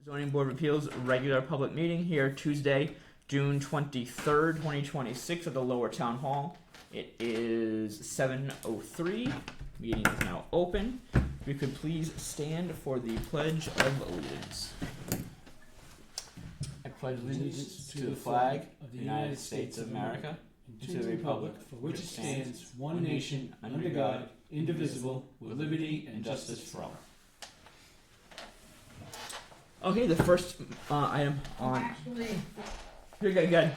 Zoning Board of Appeals regular public meeting here Tuesday, June 23rd, 2026 at the Lower Town Hall. It is 7:03. Meeting is now open. If you could please stand for the Pledge of Allegiance. I pledge allegiance to the flag of the United States of America and to the republic for which it stands, one nation, under God, indivisible, with liberty and justice for all. Okay, the first item on... Actually, You're good.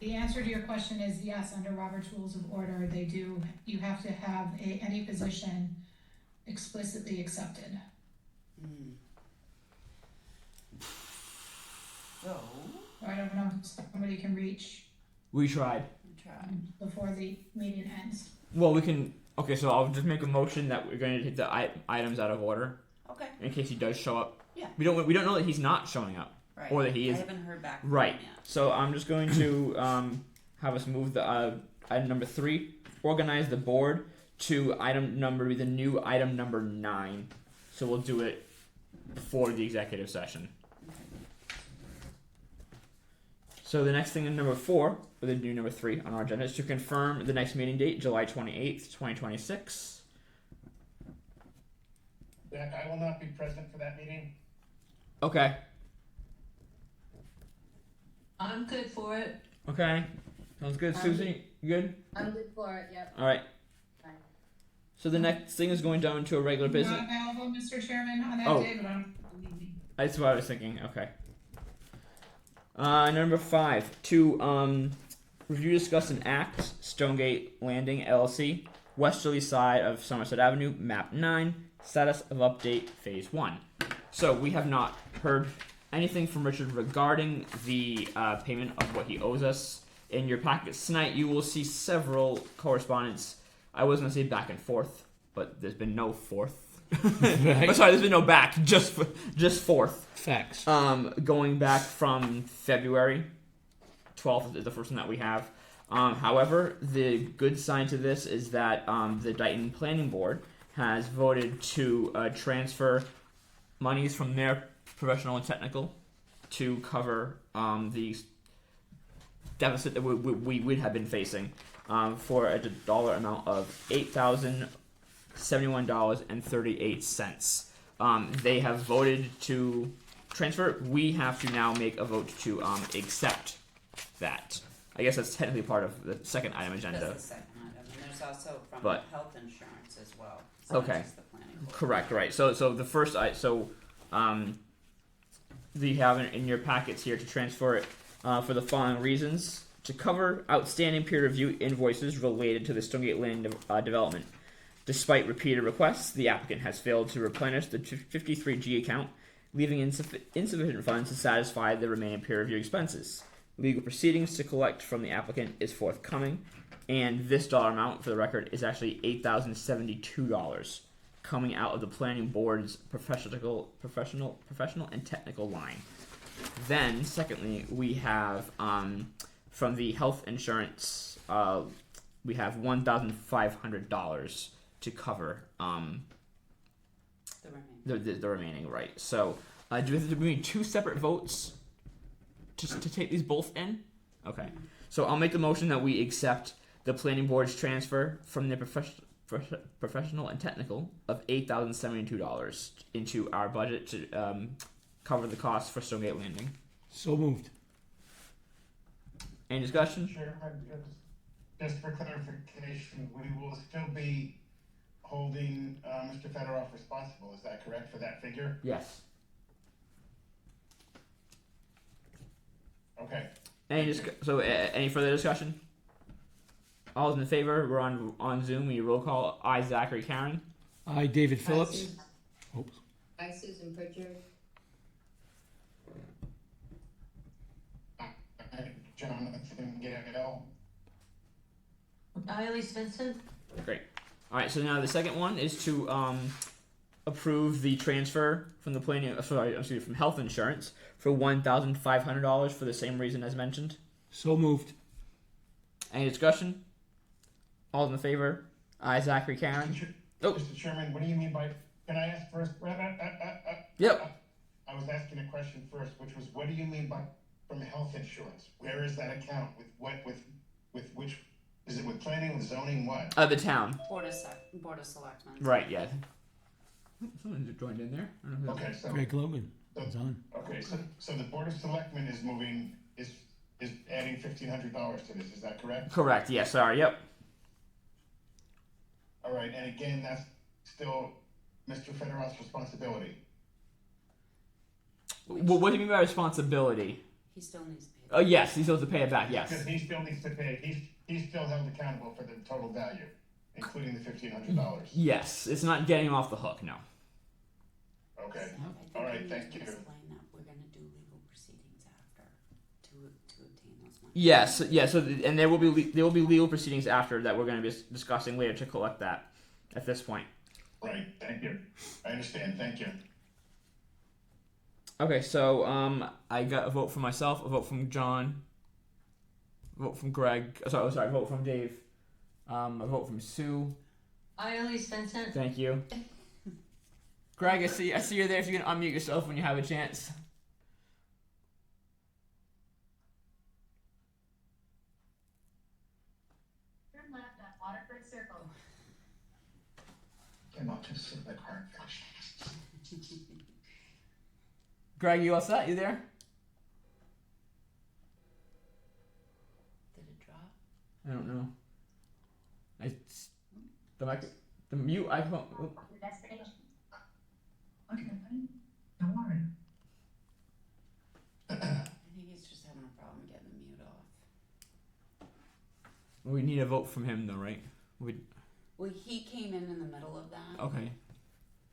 the answer to your question is yes, under Robert's Rules of Order, they do, you have to have any position explicitly accepted. So, Or I don't know if somebody can reach We tried. before the meeting ends. Well, we can... Okay, so I'll just make a motion that we're going to take the items out of order. okay. In case he does show up. Yeah. We don't know that he's not showing up. Right. Or that he is... I haven't heard back from Right. him yet. So I'm just going to have us move the item number 3, organize the board to the new item number 9. So we'll do it before the executive session. So the next thing in number 4, or the new number 3 on our agenda, is to confirm the next meeting date, July 28th, 2026. Beck, I will not be present for that meeting. Okay. I'm good for it. Okay. Sounds good. Susie, you good? I'm good for it, yep. Alright. Fine. So the next thing is going down to a regular business. Not available, Mr. Chairman, on that Oh. day, but That's what I was thinking. Okay. Number 5, to review, discuss, and act Stonegate Landing LLC, westerly side of Somerset Avenue, Map 9, status of update, Phase 1. So we have not heard anything from Richard regarding the payment of what he owes us. In your packets tonight, you will see several correspondence. I was going to say back and forth, but there's been no forth. Right. Oh, sorry, there's been no back, just forth. Facts. Going back from February 12th is the first one that we have. However, the good sign to this is that the Dighton Planning Board has voted to transfer monies from their professional and technical to cover the deficit that we would have been facing for a dollar amount of $8,071.38. They have voted to transfer. We have to now make a vote to accept that. I guess that's technically part of the second item agenda. That's the second item. And there's also from But- health insurance as well. It's not Okay. just the planning board. Correct, right. So the first you have in your packets here to transfer it for the following reasons: to cover outstanding peer review invoices related to the Stonegate Land development. Despite repeated requests, the applicant has failed to replenish the 53G account, leaving insufficient funds to satisfy the remaining peer review expenses. Legal proceedings to collect from the applicant is forthcoming, and this dollar amount, for the record, is actually $8,072 coming out of the planning board's professional and technical line. Then, secondly, we have from the health insurance, we have $1,500 to cover the remaining, right? So, do we need 2 separate votes to take these both in? Okay. So I'll make the motion that we accept the planning board's transfer from the professional and technical of $8,072 into our budget to cover the costs for Stonegate Landing. So moved. Any discussion? Sure, just for clarification, we will still be holding Mr. Fedorov responsible, is that correct, for that figure? Yes. Okay. Any further discussion? All those in favor? We're on Zoom. We roll call. I, Zachary, Karen. I, David Phillips. Oops. Hi, Susan Pritchard. Jonathan Gale. Riley Svensson. Great. All right. So now the second one is to approve the transfer from the from health insurance for $1,500 for the same reason as mentioned. So moved. Any discussion? All in favor? I, Zachary, Karen. Mr. Chairman, what do you mean by? Can I ask first? Yep. I was asking a question first, which was, what do you mean by from health insurance? Where is that account? With which, is it with planning, with zoning, what? The town. Board of Selectmen. Right. Yeah. Someone just joined in there. I don't know who Okay, so, Greg Logan is on. okay, so the Board of Selectmen is moving, is adding $1,500 to this, is that correct? Correct. Yeah. Sorry. Yep. All right, and again, that's still Mr. Federoff's responsibility. Well, what do you mean by responsibility? He still needs to pay. Oh, yes. He's supposed to pay it back. Yes. Because he still needs to pay, he's still held accountable for the total value, including the $1,500. Yes. It's not getting him off the hook. No. Okay, I think all we right, need thank to you. explain that we're gonna do legal proceedings after to obtain those monies. Yes. Yeah. So and there will be legal proceedings after that we're going to be discussing later to collect that. At this point. Right, thank you. I understand, thank you. Okay, so I got a vote for myself, a vote from John, a vote from Greg. Sorry, a vote from Dave, a vote from Sue. Elise Vincent. Thank you. Greg, I see you're there. If you can unmute yourself when you have a chance. Turn left at Waterford Circle. Came up to sit in the car and finish. Greg, you all set? You there? Did it drop? I don't know. It's the mute icon. Oh. Okay, don't worry. I think he's just having a problem getting the mute off. We need a vote from him, though, right? Well, he came in the middle of that, Okay.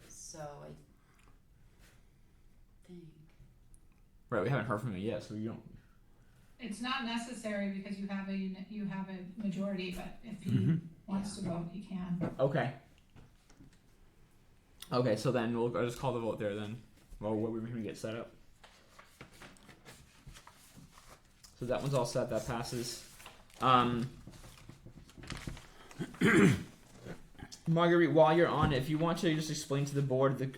so I think. Right, we haven't heard from him yet, so you don't. It's not necessary because you have a majority, but if he wants to vote, he can. Okay. Okay, so then I'll just call the vote there then. Well, we're going to get set up. So that one's all set. That passes. Marguerite, while you're on it, if you want to just explain to the board the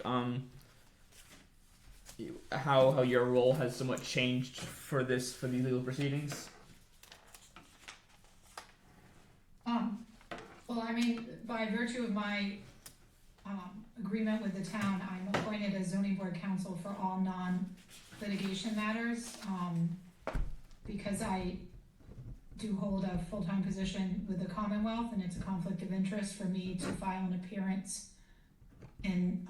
how your role has somewhat changed for these legal proceedings. Well, I mean, by virtue of my agreement with the town, I'm appointed as zoning board counsel for all non-litigation matters, because I do hold a full-time position with the Commonwealth, and it's a conflict of interest for me to file an appearance in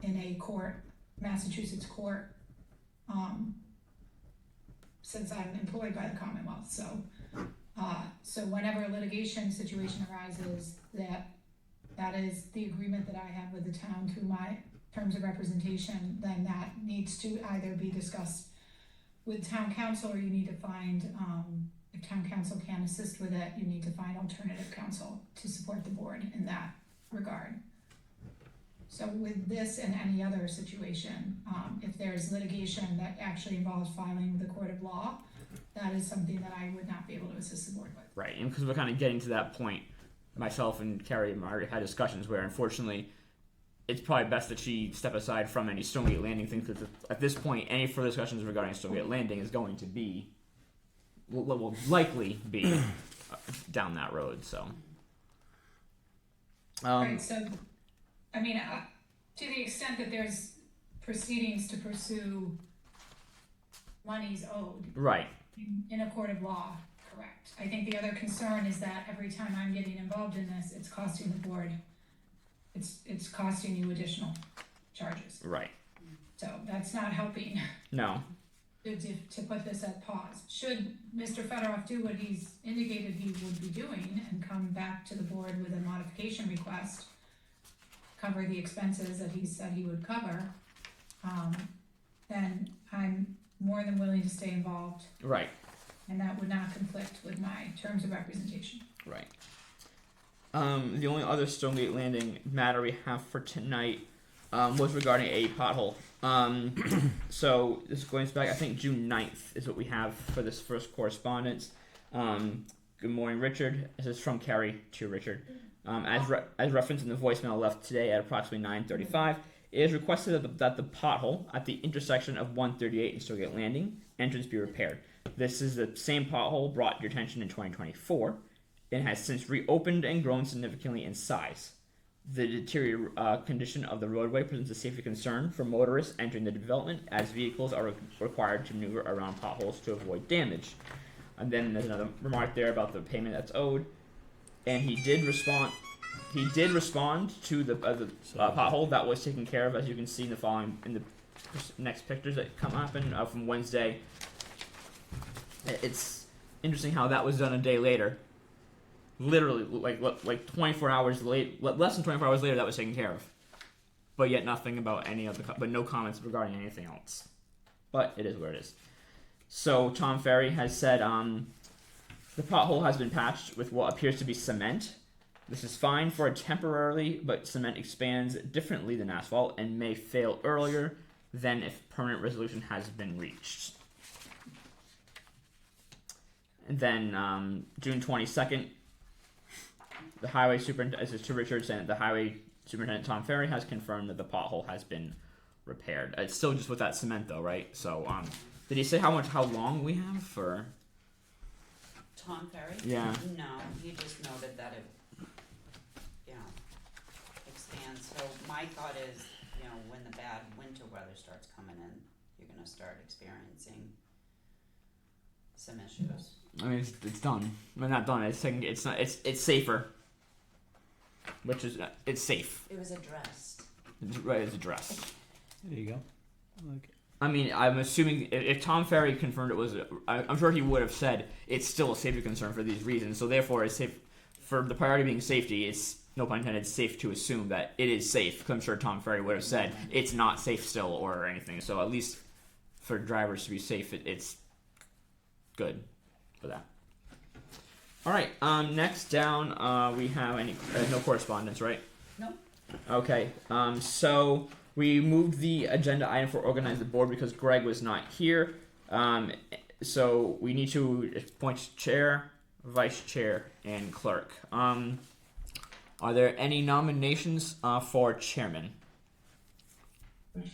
a court, Massachusetts court, since I'm employed by the Commonwealth. So whenever a litigation situation arises, that is the agreement that I have with the town through my terms of representation, then that needs to either be discussed with town council, or you need to find, if town council can't assist with it, you need to find alternative counsel to support the board in that regard. So with this and any other situation, if there's litigation that actually involves filing with the court of law, that is something that I would not be able to assist the board with. Right, and because we're kind of getting to that point, myself and Carrie and Margaret had discussions where, unfortunately, it's probably best that she step aside from any Stonegate Landing thing, because at this point, any further discussions regarding Stonegate Landing is going to be, will likely be down that road, so. Right, so, I mean, to the extent that there's proceedings to pursue monies owed Right, in a court of law, correct. I think the other concern is that every time I'm getting involved in this, it's costing the board, it's costing you additional charges. right. So that's not helping No, to put this at pause. Should Mr. Federoff do what he's indicated he would be doing and come back to the board with a modification request, cover the expenses that he said he would cover, then I'm more than willing to stay involved, right, and that would not conflict with my terms of representation. right. The only other Stonegate Landing matter we have for tonight was regarding a pothole. So this is going back, I think June 9th is what we have for this first correspondence. Good morning, Richard. This is from Carrie to Richard. As referenced in the voicemail left today at approximately 9:35, It is requested that the pothole at the intersection of 138 and Stowgate Landing entrance be repaired. This is the same pothole brought to your attention in 2024 and has since reopened and grown significantly in size. The deteriorated condition of the roadway presents a safety concern for motorists entering the development, as vehicles are required to maneuver around potholes to avoid damage. And then there's another remark there about the payment that's owed, and he did respond. He did respond to the pothole that was taken care of, as you can see in the next pictures that come up from Wednesday. It's interesting how that was done a day later. Literally, like 24 hours late, less than 24 hours later, that was taken care of. But yet nothing about any of but no comments regarding anything else. But it is what it is. So Tom Ferry has said the pothole has been patched with what appears to be cement. This is fine for a temporarily, but cement expands differently than asphalt and may fail earlier than if permanent resolution has been reached. And then June 22nd, the highway superintendent, this is to Richard, saying that the highway superintendent Tom Ferry has confirmed that the pothole has been repaired. It's still just with that cement though, right? So did he say how long we have for? Tom Ferry? Yeah. No, he just noted that it, expands. So my thought is, when the bad winter weather starts coming in, you're gonna start experiencing some issues. I mean, it's done. Well, not done. It's safer. Which is it's safe. It was addressed. It's addressed. There you go. I like it. I mean, I'm assuming if Tom Ferry confirmed it was, I'm sure he would have said it's still a safety concern for these reasons. So therefore, it's safe for the priority being safety. It's no pun intended. It's safe to assume that it is safe. Because I'm sure Tom Ferry would have said it's not safe still or anything. So at least for drivers to be safe, it's good for that. All right. Next down, we have no correspondence, right? No. Okay. So we moved the agenda item for organize the board because Greg was not here. So we need to appoint chair, vice chair, and clerk. Are there any nominations for chairman? Mr.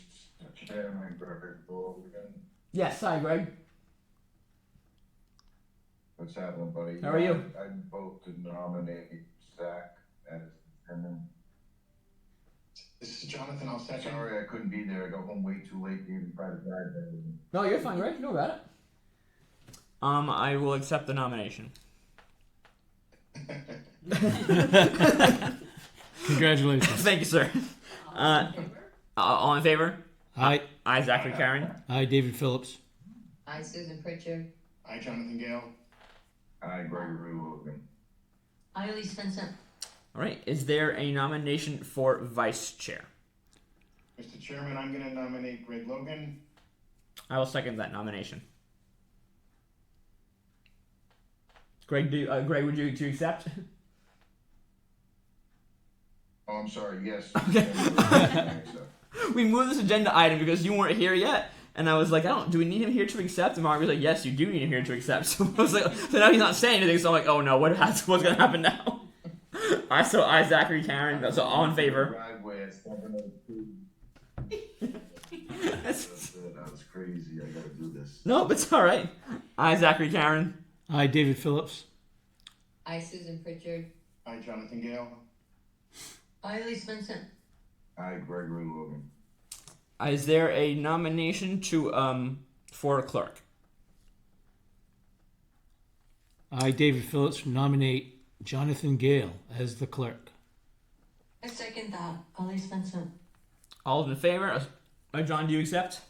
Chairman, Greg Logan. Yes. Hi, Greg. What's happening, buddy? How are you? I vote to nominate Zach as chairman. This is Jonathan, I'll second. Sorry I couldn't be there. I got home way too late to even try to drive there. No, you're fine, Greg. No about it. I will accept the nomination. Congratulations. Thank you, sir. All in favor? Aye. Aye, Zachary Karen. Aye, David Phillips. Aye, Susan Pritchard. Aye, Jonathan Gale. Aye, Gregory Logan. Aye, Elise Vincent. All right. Is there a nomination for vice chair? Mr. Chairman, I'm gonna nominate Greg Logan. I will second that nomination. Greg, Greg, would you accept? Oh, I'm sorry, yes. Okay. We moved this agenda item because you weren't here yet, and I was like, do we need him here to accept? And Mark was like, yes, you do need him here to accept. So I was like, so now he's not saying anything. So I'm like, oh no, what's gonna happen now? So I, Zachary, Karen. So all in favor? Driveway at 702. That's it. That was crazy. I gotta do this. Nope, it's all right. I, Zachary, Karen. Aye, David Phillips. Aye, Susan Pritchard. Aye, Jonathan Gale. Aye, Elise Vincent. Aye, Gregory Logan. Is there a nomination for a clerk? I, David Phillips, nominate Jonathan Gale as the clerk. I second that. Elise Vincent. All in favor? John, do you accept?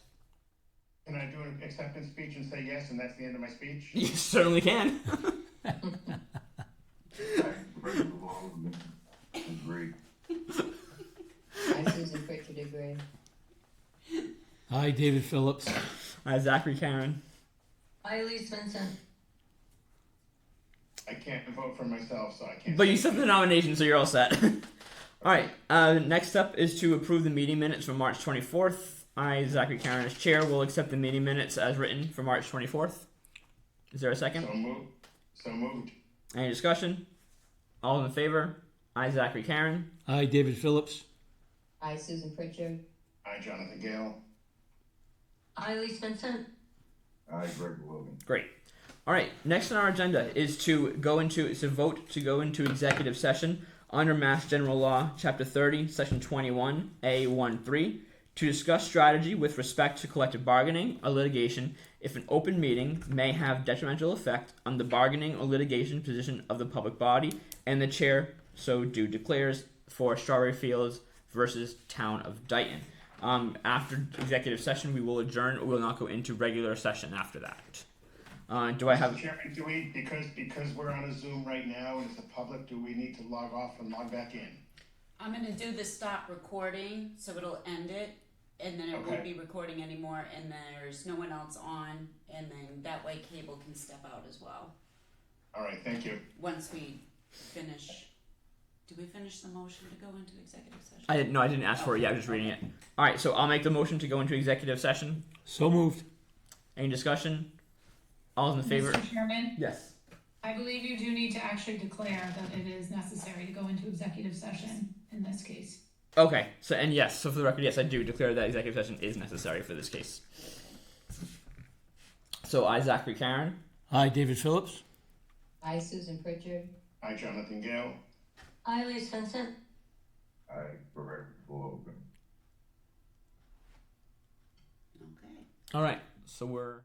Can I do an acceptance speech and say yes, and that's the end of my speech? You certainly can. Aye, Gregory Logan. Agree. Aye, Susan Pritchard. Agree. Aye, David Phillips. I, Zachary, Karen. Aye, Elise Vincent. I can't vote for myself, so I can't. But you accept the nomination, so you're all set. All right. Next up is to approve the meeting minutes from March 24th. I, Zachary Karen, as chair, will accept the meeting minutes as written for March 24th. Is there a second? So moved. Any discussion? All in favor? I, Zachary Karen. Aye, David Phillips. Aye, Susan Pritchard. Jonathan Gale. I, Elise Vincent. I, Greg Logan. Great. All right. Next on our agenda is to vote to go into executive session under Mass General Law, Chapter 30, Section 21, A13, to discuss strategy with respect to collective bargaining or litigation if an open meeting may have detrimental effect on the bargaining or litigation position of the public body, and the chair so do declares for Strawberry Fields versus Town of Dayton. After executive session, we will adjourn. We will not go into regular session after that. Do I have? Mr. Chairman, do we, because we're on a Zoom right now and it's a public, do we need to log off and log back in? I'm gonna do the stop recording, so it'll end it, and then it won't Okay. be recording anymore, and there's no one else on, and then that way Cable can step out as well. All right, thank you. Once we finish, did we finish the motion to go into executive session? I didn't ask for it. Yeah, I'm just reading it. All right. So I'll make the motion to go into executive session. So moved. Any discussion? All's in favor? Mr. Chairman, Yes. I believe you do need to actually declare that it is necessary to go into executive session in this case. Okay. So yes. So for the record, yes, I do declare that executive session is necessary for this case. So I, Zachary Karen. I, David Phillips. I, Susan Pritchard. Hi, Jonathan Gale. I, Elise Vincent. I, Greg Logan. Okay. All right. So we're.